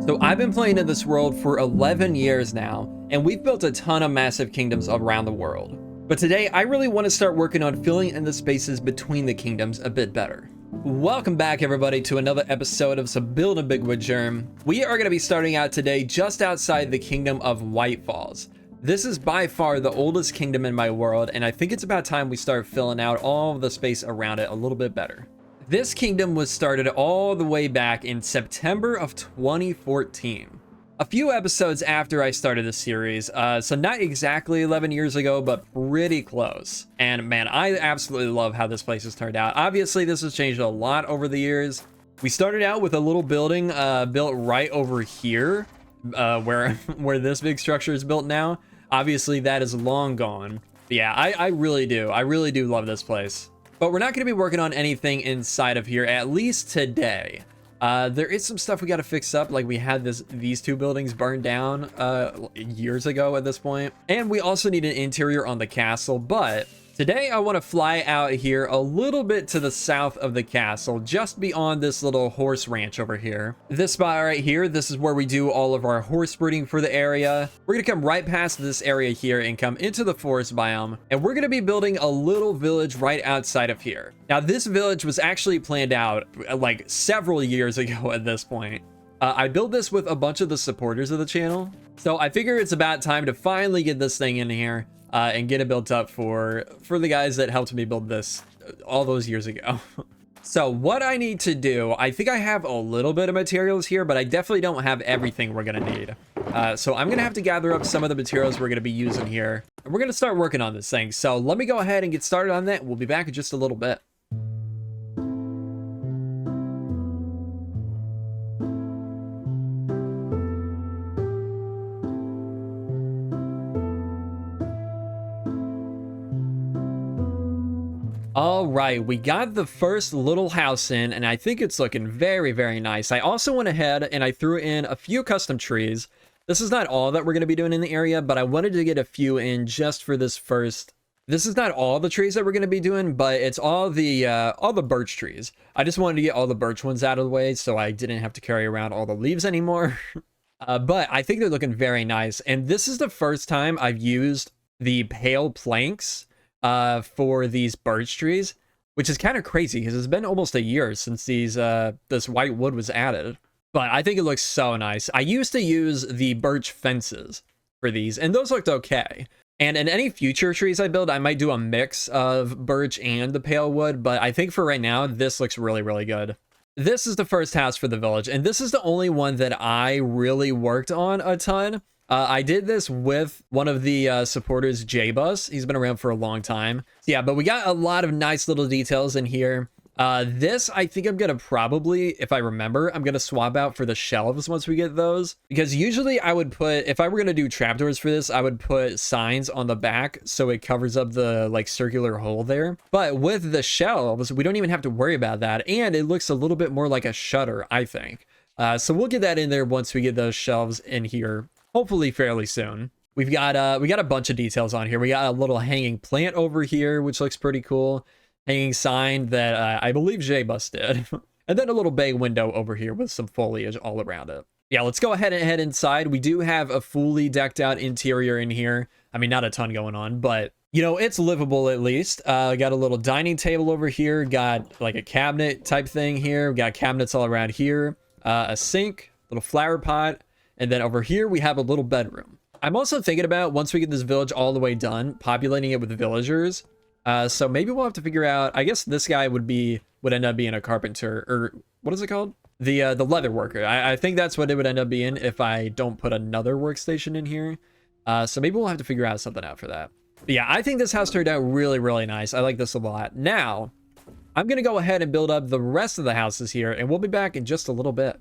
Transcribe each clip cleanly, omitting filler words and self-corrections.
So I've been playing in this world for 11 years now, and we've built a ton of massive kingdoms around the world. But today, I really want to start working on filling in the spaces between the kingdoms a bit better. Welcome back, everybody, to another episode of some Building Big with Jerm. We are going to be starting out today just outside the kingdom of White Falls. This is by far the oldest kingdom in my world, and I think it's about time we start filling out all of the space around it a little bit better. This kingdom was started all the way back in September of 2014. A few episodes after I started the series, so not exactly 11 years ago, but pretty close. And man, I absolutely love how this place has turned out. Obviously, this has changed a lot over the years. We started out with a little building built right over here, where this big structure is built now. Obviously, that is long gone. But yeah, I really do love this place. But we're not going to be working on anything inside of here, at least today. There is some stuff we got to fix up, like we had these two buildings burned down years ago at this point. And we also need an interior on the castle, but today I want to fly out here a little bit to the south of the castle, just beyond this little horse ranch over here. This spot right here, this is where we do all of our horse breeding for the area. We're going to come right past this area here and come into the forest biome, and we're going to be building a little village right outside of here. Now, this village was actually planned out like several years ago at this point. I built this with a bunch of the supporters of the channel, so I figure it's about time to finally get this thing in here. And get it built up for the guys that helped me build this all those years ago. So what I need to do, I think I have a little bit of materials here, but I definitely don't have everything we're gonna need. So I'm gonna have to gather up some of the materials we're gonna be using here, and we're gonna start working on this thing. So let me go ahead and get started on that. We'll be back in just a little bit. All right, we got the first little house in, and I think it's looking very, very nice. I also went ahead and I threw in a few custom trees. This is not all that we're going to be doing in the area, but I wanted to get a few in just for this first. This is not all the trees that we're going to be doing, but it's all the birch trees. I just wanted to get all the birch ones out of the way so I didn't have to carry around all the leaves anymore. But I think they're looking very nice, and this is the first time I've used the pale planks for these birch trees, which is kind of crazy because it's been almost a year since this white wood was added. But I think it looks so nice. I used to use the birch fences for these, and those looked okay. And in any future trees I build, I might do a mix of birch and the pale wood, but I think for right now, this looks really, really good. This is the first house for the village, and this is the only one that I really worked on a ton. I did this with one of the supporters, J-Bus. He's been around for a long time. Yeah, but we got a lot of nice little details in here. This, I think I'm going to probably, if I remember, I'm going to swap out for the shelves once we get those. Because usually I would put, if I were going to do trapdoors for this, I would put signs on the back so it covers up the like circular hole there. But with the shelves, we don't even have to worry about that. And it looks a little bit more like a shutter, I think. So we'll get that in there once we get those shelves in here. Hopefully fairly soon. We got a bunch of details on here. We got a little hanging plant over here, which looks pretty cool. Hanging sign that I believe J-Bus did. And then a little bay window over here with some foliage all around it. Yeah, let's go ahead and head inside. We do have a fully decked out interior in here. I mean, not a ton going on, but you know, it's livable at least. Got a little dining table over here. Got like a cabinet type thing here. We got cabinets all around here. A sink, little flower pot. And then over here, we have a little bedroom. I'm also thinking about, once we get this village all the way done, populating it with villagers. So maybe we'll have to figure out, I guess this guy would end up being a carpenter, or what is it called? The leather worker. I think that's what it would end up being if I don't put another workstation in here. So maybe we'll have to figure out something out for that. But yeah, I think this house turned out really, really nice. I like this a lot. Now, I'm going to go ahead and build up the rest of the houses here, and we'll be back in just a little bit.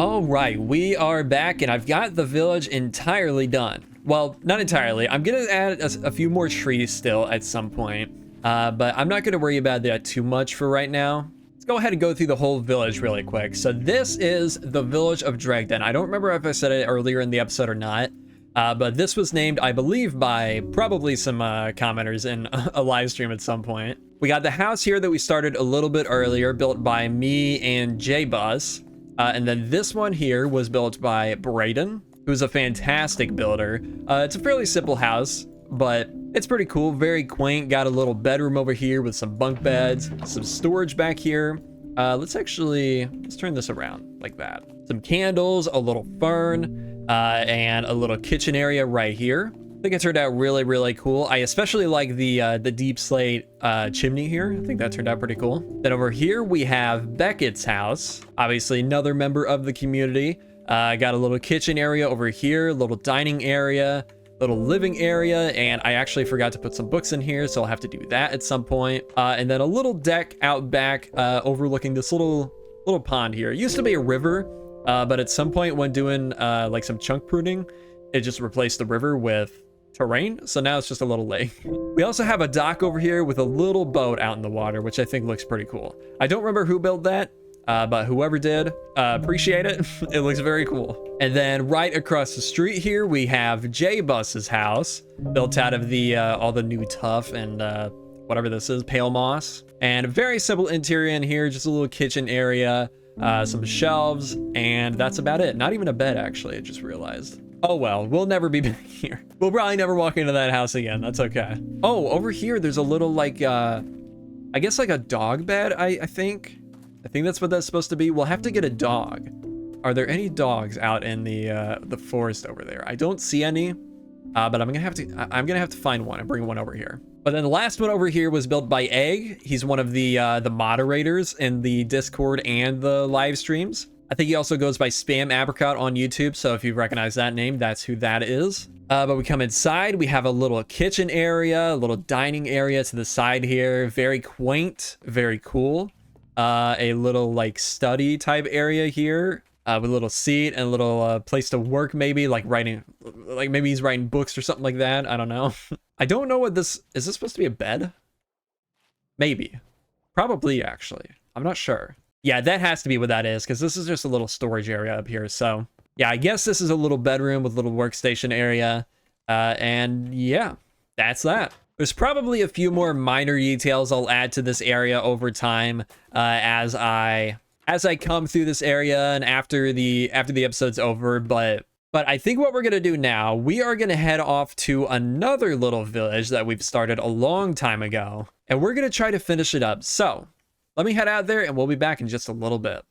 All right, we are back and I've got the village entirely done. Well, not entirely. I'm gonna add a few more trees still at some point, but I'm not gonna worry about that too much for right now. Let's go ahead and go through the whole village really quick. So this is the village of Dregden. I don't remember if I said it earlier in the episode or not, but this was named, I believe, by probably some commenters in a live stream at some point. We got the house here that we started a little bit earlier, built by me and J-Bus. And then this one here was built by Braden, who's a fantastic builder. It's a fairly simple house, but it's pretty cool, very quaint. Got a little bedroom over here with some bunk beds, some storage back here. Let's turn this around like that. Some candles, a little fern, and a little kitchen area right here. I think it turned out really, really cool. I especially like the deep slate chimney here. I think that turned out pretty cool. Then over here we have Beckett's house, obviously another member of the community. Got a little kitchen area over here, little dining area, little living area, and I actually forgot to put some books in here, so I'll have to do that at some point. And then a little deck out back overlooking this little pond here. It used to be a river, but at some point when doing like some chunk pruning, it just replaced the river with terrain, so now it's just a little lake. We also have a dock over here with a little boat out in the water, which I think looks pretty cool. I don't remember who built that, but whoever did, appreciate it. It looks very cool. And then right across the street here, we have J-Bus's house, built out of the all the new tuff and whatever this is, pale moss. And a very simple interior in here, just a little kitchen area, some shelves, and that's about it. Not even a bed, actually, I just realized. Oh well, we'll never be back here. We'll probably never walk into that house again. That's okay. Oh, over here, there's a little like, I guess like a dog bed, I think. I think that's what that's supposed to be. We'll have to get a dog. Are there any dogs out in the forest over there? I don't see any, but I'm gonna have to find one and bring one over here. But then the last one over here was built by Egg. He's one of the moderators in the Discord and the live streams. I think he also goes by Spam Apricot on YouTube, so if you recognize that name, that's who that is. But we come inside, we have a little kitchen area, a little dining area to the side here. Very quaint, very cool. A little like study type area here with a little seat and a little place to work, maybe like writing, like maybe he's writing books or something like that. I don't know. I don't know what this is. This supposed to be a bed? Maybe. Probably, actually. I'm not sure. Yeah, that has to be what that is, because this is just a little storage area up here. So yeah, I guess this is a little bedroom with a little workstation area. And yeah, that's that. There's probably a few more minor details I'll add to this area over time as I come through this area and after the episode's over. But I think what we're gonna do now, we are gonna head off to another little village that we've started a long time ago, and we're gonna try to finish it up. So let me head out there and we'll be back in just a little bit.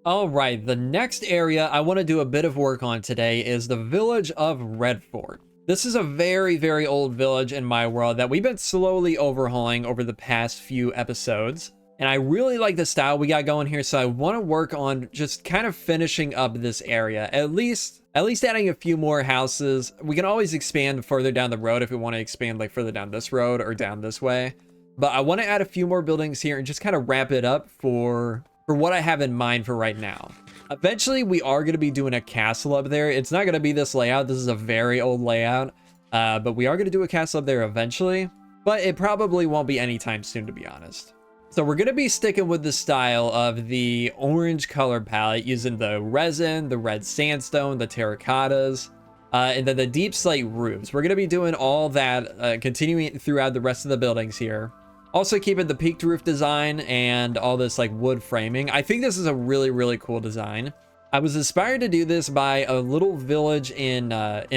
All right, the next area I want to do a bit of work on today is the village of Redfort. This is a very, very old village in my world that we've been slowly overhauling over the past few episodes. And I really like the style we got going here, so I want to work on just kind of finishing up this area. At least adding a few more houses. We can always expand further down the road if we want to expand like further down this road or down this way. But I want to add a few more buildings here and just kind of wrap it up for what I have in mind for right now. Eventually, we are going to be doing a castle up there. It's not going to be this layout. This is a very old layout, but we are going to do a castle up there eventually. But it probably won't be anytime soon, to be honest. So we're going to be sticking with the style of the orange color palette, using the resin, the red sandstone, the terracottas, and then the deep slate roofs. We're going to be doing all that, continuing throughout the rest of the buildings here. Also keeping the peaked roof design and all this like wood framing. I think this is a really, really cool design. I was inspired to do this by a little village in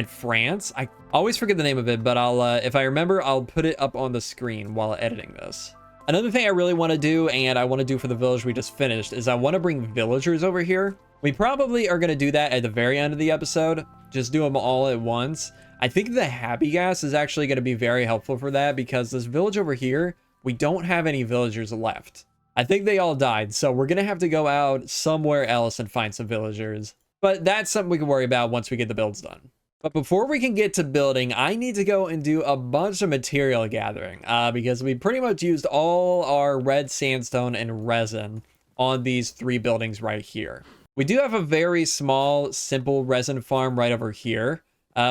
France. I always forget the name of it, but if I remember, I'll put it up on the screen while editing this. Another thing I really want to do, and I want to do for the village we just finished, is I want to bring villagers over here. We probably are going to do that at the very end of the episode. Just do them all at once. I think the happy gas is actually going to be very helpful for that, because this village over here, we don't have any villagers left. I think they all died, so we're going to have to go out somewhere else and find some villagers. But that's something we can worry about once we get the builds done. But before we can get to building, I need to go and do a bunch of material gathering because we pretty much used all our red sandstone and resin on these 3 buildings right here. We do have a very small, simple resin farm right over here,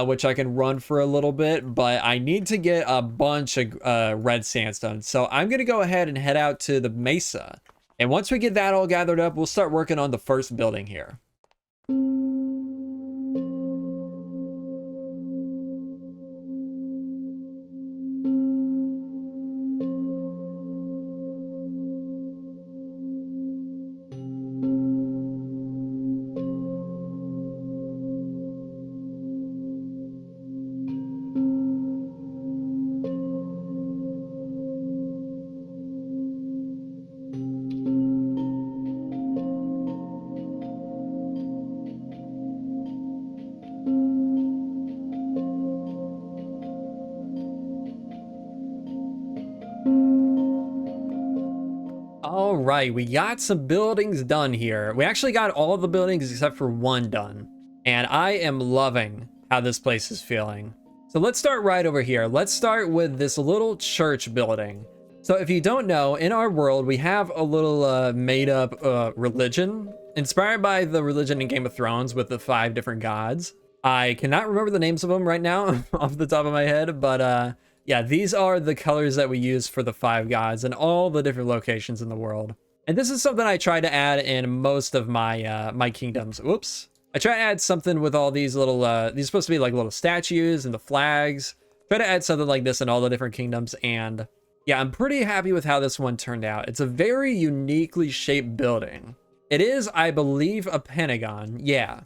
which I can run for a little bit, but I need to get a bunch of red sandstone. So I'm going to go ahead and head out to the mesa. And once we get that all gathered up, we'll start working on the first building here. All right, we got some buildings done here. We actually got all the buildings except for one done. And I am loving how this place is feeling. So let's start right over here. Let's start with this little church building. So if you don't know, in our world, we have a little made up religion inspired by the religion in Game of Thrones with the 5 different gods. I cannot remember the names of them right now off the top of my head, but yeah, these are the colors that we use for the 5 gods and all the different locations in the world. And this is something I try to add in most of my my kingdoms. Whoops. I try to add something with all these little, these are supposed to be like little statues and the flags. Try to add something like this in all the different kingdoms. And yeah, I'm pretty happy with how this one turned out. It's a very uniquely shaped building. It is, I believe, a pentagon. Yeah.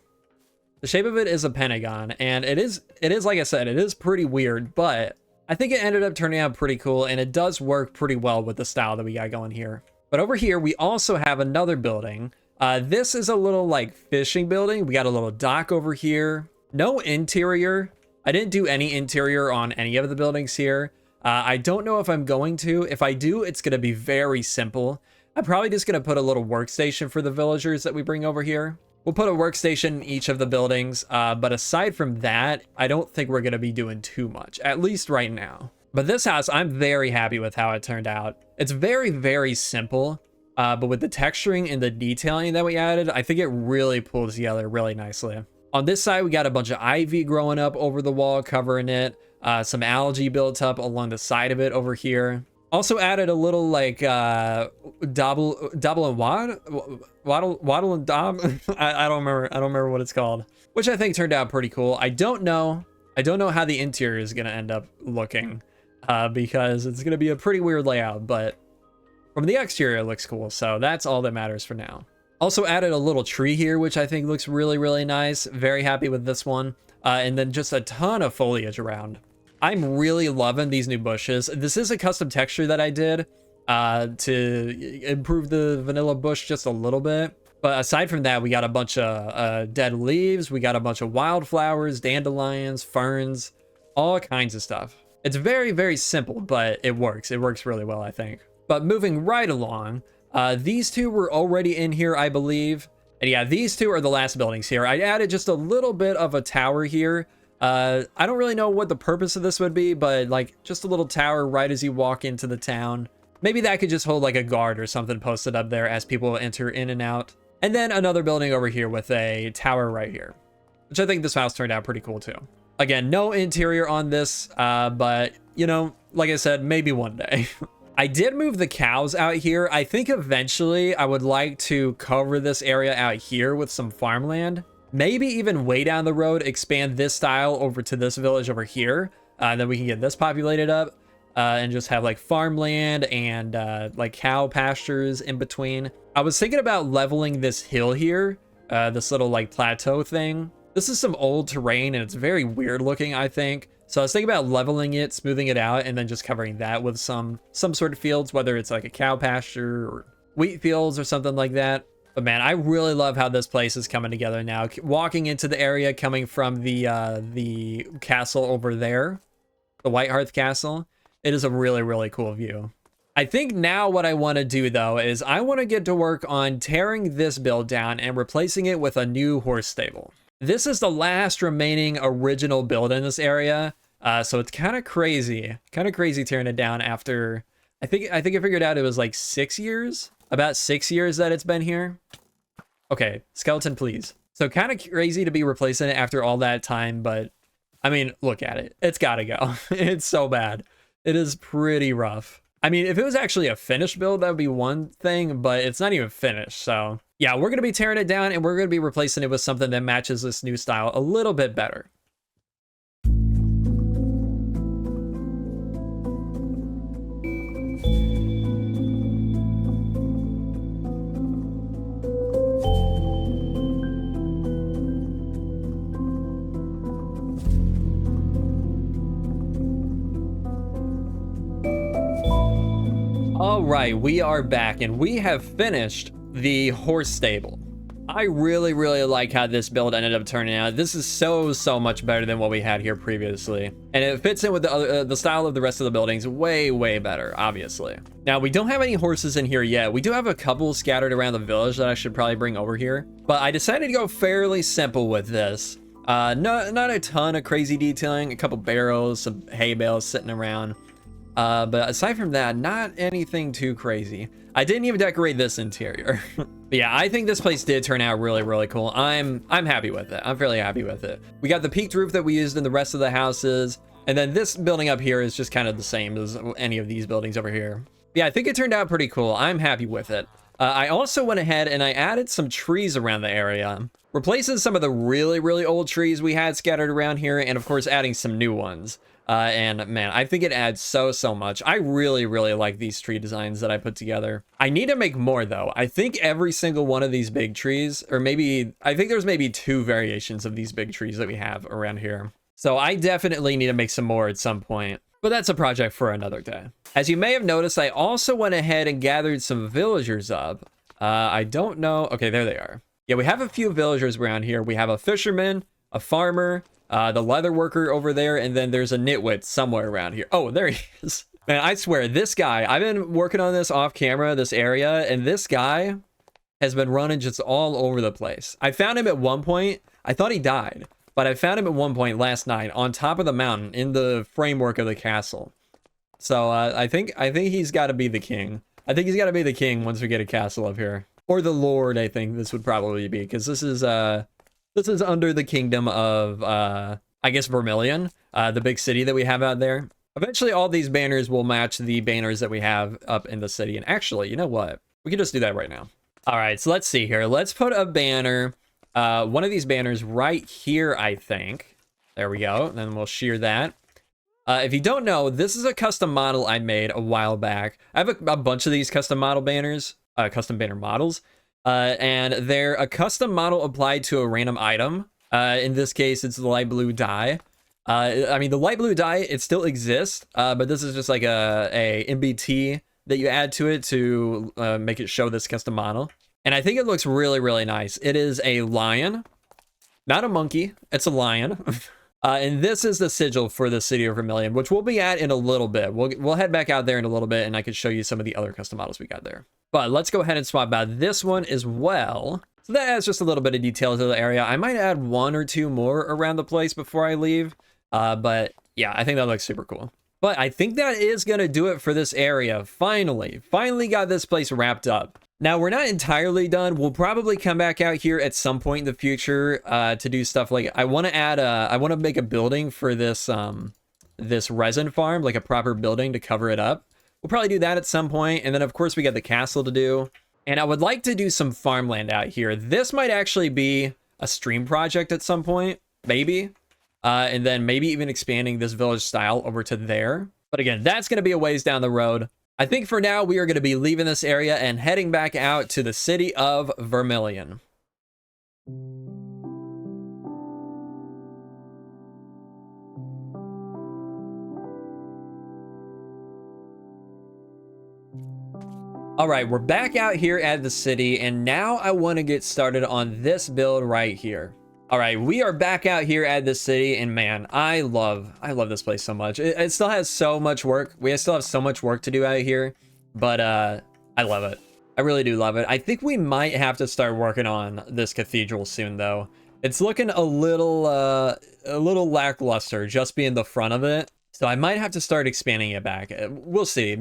The shape of it is a pentagon. And it is like I said, it is pretty weird, but I think it ended up turning out pretty cool, and it does work pretty well with the style that we got going here. But over here, we also have another building. This is a little like fishing building. We got a little dock over here. No interior. I didn't do any interior on any of the buildings here. I don't know if I'm going to. If I do, it's going to be very simple. I'm probably just going to put a little workstation for the villagers that we bring over here. We'll put a workstation in each of the buildings, but aside from that, I don't think we're going to be doing too much, at least right now. But this house, I'm very happy with how it turned out. It's very, very simple, but with the texturing and the detailing that we added, I think it really pulls together really nicely. On this side, we got a bunch of ivy growing up over the wall, covering it. Some algae built up along the side of it over here. Also added a little like double and waddle and dob. I don't remember what it's called, which I think turned out pretty cool. I don't know how the interior is gonna end up looking because it's gonna be a pretty weird layout, but from the exterior it looks cool, so that's all that matters for now. Also added a little tree here, which I think looks really, really nice. Very happy with this one. And then just a ton of foliage around. I'm really loving these new bushes. This is a custom texture that I did to improve the vanilla bush just a little bit. But aside from that, we got a bunch of dead leaves. We got a bunch of wildflowers, dandelions, ferns, all kinds of stuff. It's very, very simple, but it works. It works really well, I think. But moving right along, these two were already in here, I believe. And yeah, these two are the last buildings here. I added just a little bit of a tower here. I don't really know what the purpose of this would be, but like just a little tower right as you walk into the town. Maybe that could just hold like a guard or something posted up there as people enter in and out. And then another building over here with a tower right here, which I think this house turned out pretty cool too. Again, no interior on this, but you know, like I said, maybe one day. I did move the cows out here. I think eventually I would like to cover this area out here with some farmland. Maybe even way down the road, expand this style over to this village over here. Then we can get this populated up and just have like farmland and like cow pastures in between. I was thinking about leveling this hill here, this little like plateau thing. This is some old terrain and it's very weird looking, I think. So I was thinking about leveling it, smoothing it out, and then just covering that with some sort of fields, whether it's like a cow pasture or wheat fields or something like that. But man, I really love how this place is coming together now. Walking into the area, coming from the castle over there, the White Hearth Castle, it is a really, really cool view. I think now what I want to do though is I want to get to work on tearing this build down and replacing it with a new horse stable. This is the last remaining original build in this area. So it's kind of crazy tearing it down after, I think I figured out it was like 6 years, about 6 years that it's been here. Okay, skeleton, please. So kind of crazy to be replacing it after all that time, but I mean, look at it. It's gotta go. It's so bad. It is pretty rough. I mean, if it was actually a finished build, that would be one thing, but it's not even finished. So yeah, we're going to be tearing it down and we're going to be replacing it with something that matches this new style a little bit better. All right, we are back and we have finished the horse stable. I really like how this build ended up turning out. This is so much better than what we had here previously. And it fits in with the style of the rest of the buildings way better, obviously. Now, we don't have any horses in here yet. We do have a couple scattered around the village that I should probably bring over here. But I decided to go fairly simple with this. Not a ton of crazy detailing, a couple barrels, some hay bales sitting around. But aside from that, not anything too crazy. I didn't even decorate this interior. But yeah, I think this place did turn out really cool. I'm happy with it. I'm fairly happy with it. We got the peaked roof that we used in the rest of the houses. And then this building up here is just kind of the same as any of these buildings over here. Yeah, I think it turned out pretty cool. I'm happy with it. I also went ahead and I added some trees around the area, replacing some of the really old trees we had scattered around here, and of course adding some new ones. And man, I think it adds so much. I really like these tree designs that I put together. I need to make more though. I think every single one of these big trees, or maybe, I think there's maybe 2 variations of these big trees that we have around here. So I definitely need to make some more at some point, but that's a project for another day. As you may have noticed, I also went ahead and gathered some villagers up. I don't know. Okay, there they are. Yeah, we have a few villagers around here. We have a fisherman, a farmer, the leather worker over there, and then there's a nitwit somewhere around here. Oh, there he is. Man, I swear, this guy, I've been working on this off camera, this area, and this guy has been running just all over the place. I found him at one point. I thought he died, but I found him at one point last night on top of the mountain in the framework of the castle. So I think he's got to be the king. I think he's got to be the king once we get a castle up here. Or the lord, I think this would probably be, because this is under the kingdom of, I guess, Vermilion, the big city that we have out there. Eventually, all these banners will match the banners that we have up in the city. And actually, you know what? We can just do that right now. All right, so let's see here. Let's put a banner, one of these banners right here, I think. There we go. And then we'll shear that. If you don't know, this is a custom model I made a while back. I have a bunch of these custom model banners, custom banner models. And they're a custom model applied to a random item. In this case, it's the light blue dye. I mean, the light blue dye, it still exists, but this is just like a MBT that you add to it to make it show this custom model. And I think it looks really nice. It is a lion, not a monkey. It's a lion. And this is the sigil for the city of Vermilion, which we'll be at in a little bit. We'll head back out there in a little bit, and I could show you some of the other custom models we got there. But let's go ahead and swap out this one as well. So that adds just a little bit of detail to the area. I might add 1 or 2 more around the place before I leave. But yeah, I think that looks super cool. But I think that is going to do it for this area. Finally got this place wrapped up. Now, we're not entirely done. We'll probably come back out here at some point in the future to do stuff like, I want to make a building for this this resin farm, like a proper building to cover it up. We'll probably do that at some point. And then, of course, we got the castle to do. And I would like to do some farmland out here. This might actually be a stream project at some point, maybe. And then maybe even expanding this village style over to there. But again, that's going to be a ways down the road. I think for now, we are going to be leaving this area and heading back out to the city of Vermilion. All right, we're back out here at the city, and now I want to get started on this build right here. All right, we are back out here at the city, and man, I love this place so much. It still has so much work. We still have so much work to do out here, but I love it. I really do love it. I think we might have to start working on this cathedral soon, though. It's looking a little lackluster just being the front of it. So I might have to start expanding it back. We'll see.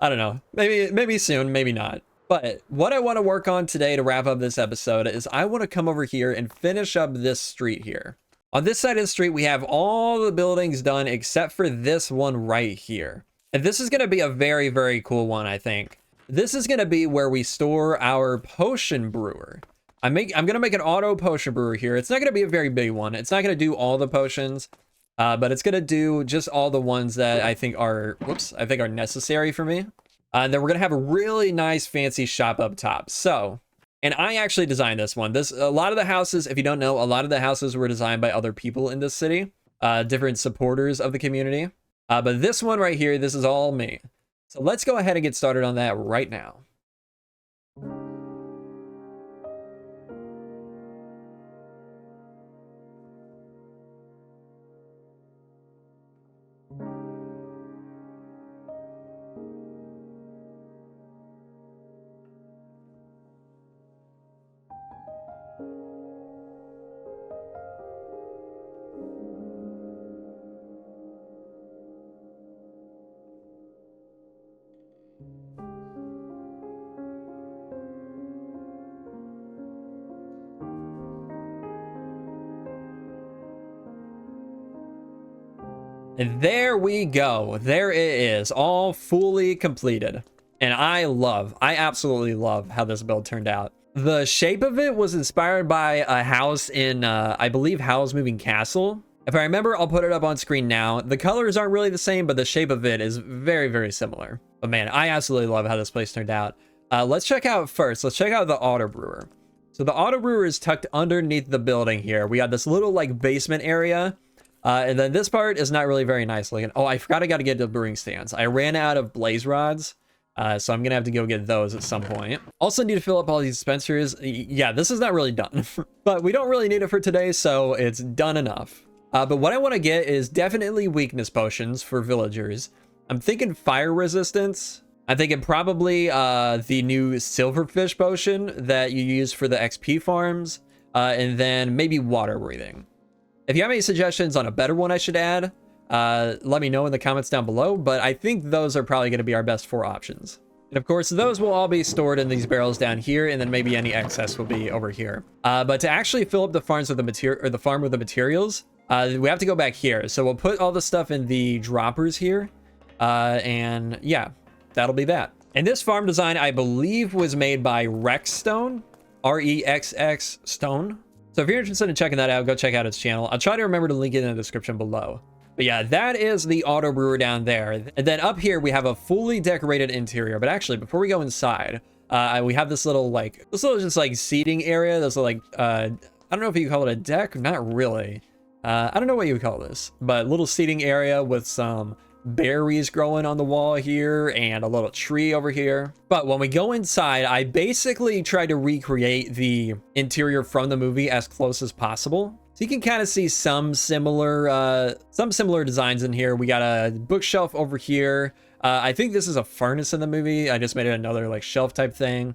I don't know. Maybe soon, maybe not. But what I want to work on today to wrap up this episode is I want to come over here and finish up this street here. On this side of the street, we have all the buildings done except for this one right here. And this is going to be a very, very cool one, I think. This is going to be where we store our potion brewer. I'm going to make an auto potion brewer here. It's not going to be a very big one. It's not going to do all the potions, but it's going to do just all the ones that I think are, are necessary for me. And then we're going to have a really nice fancy shop up top. So, and I actually designed this one. A lot of the houses, if you don't know, a lot of the houses were designed by other people in this city, different supporters of the community. But this one right here, this is all me. So let's go ahead and get started on that right now. And there we go. There it is, all fully completed. And I absolutely love how this build turned out. The shape of it was inspired by a house in, I believe, Howl's Moving Castle. If I remember, I'll put it up on screen now. The colors aren't really the same, but the shape of it is very, very similar. But man, I absolutely love how this place turned out. Let's check out the auto brewer. So the auto brewer is tucked underneath the building here. We got this little like basement area. And then this part is not really very nice looking. Oh, I forgot I got to get the brewing stands. I ran out of blaze rods, so I'm going to have to go get those at some point. Also need to fill up all these dispensers. Yeah, this is not really done, but we don't really need it for today, so it's done enough. But what I want to get is definitely weakness potions for villagers. I'm thinking fire resistance. I'm thinking probably the new silverfish potion that you use for the XP farms, and then maybe water breathing. If you have any suggestions on a better one I should add, let me know in the comments down below, but I think those are probably going to be our best 4 options. And of course, those will all be stored in these barrels down here, and then maybe any excess will be over here. But to actually fill up the farms with the farm with the materials, we have to go back here. So we'll put all the stuff in the droppers here, and yeah, that'll be that. And this farm design, I believe, was made by Rexstone, REXX Stone. So if you're interested in checking that out, go check out his channel. I'll try to remember to link it in the description below. But yeah, that is the auto brewer down there. And then up here, we have a fully decorated interior. But actually, before we go inside, we have this little just like seating area. This like, I don't know if you call it a deck. Not really. I don't know what you would call this, but little seating area with some berries growing on the wall here and a little tree over here. But when we go inside, I basically try to recreate the interior from the movie as close as possible. So you can kind of see some similar designs in here. We got a bookshelf over here. I think this is a furnace in the movie. I just made it another like shelf type thing.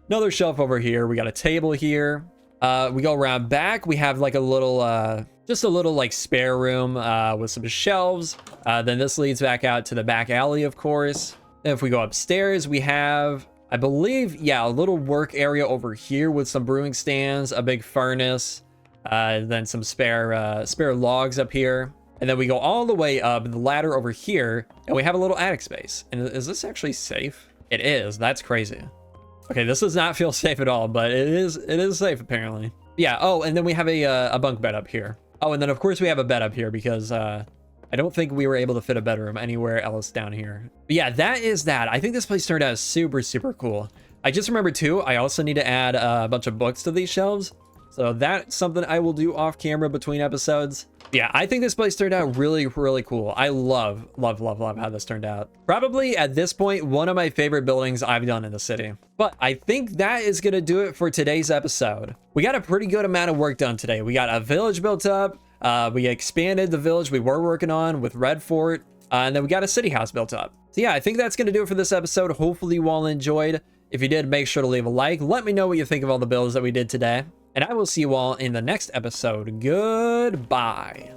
Another shelf over here. We got a table here. We go around back. We have like a little just a little like spare room with some shelves. Then this leads back out to the back alley, of course. Then if we go upstairs, we have, I believe, yeah, a little work area over here with some brewing stands, a big furnace, then some spare logs up here. And then we go all the way up the ladder over here, and we have a little attic space. And is this actually safe? It is. That's crazy. Okay, this does not feel safe at all, but it is safe apparently. Yeah. Oh, and then we have a bunk bed up here. Oh, and then of course we have a bed up here because I don't think we were able to fit a bedroom anywhere else down here. But yeah, that is that. I think this place turned out super, super cool. I just remembered too, I also need to add a bunch of books to these shelves. So that's something I will do off camera between episodes. Yeah, I think this place turned out really, really cool. I love how this turned out. Probably at this point, one of my favorite buildings I've done in the city. But I think that is going to do it for today's episode. We got a pretty good amount of work done today. We got a village built up. We expanded the village we were working on with Red Fort. And then we got a city house built up. So yeah, I think that's going to do it for this episode. Hopefully you all enjoyed. If you did, make sure to leave a like. Let me know what you think of all the builds that we did today. and I will see you all in the next episode. Goodbye.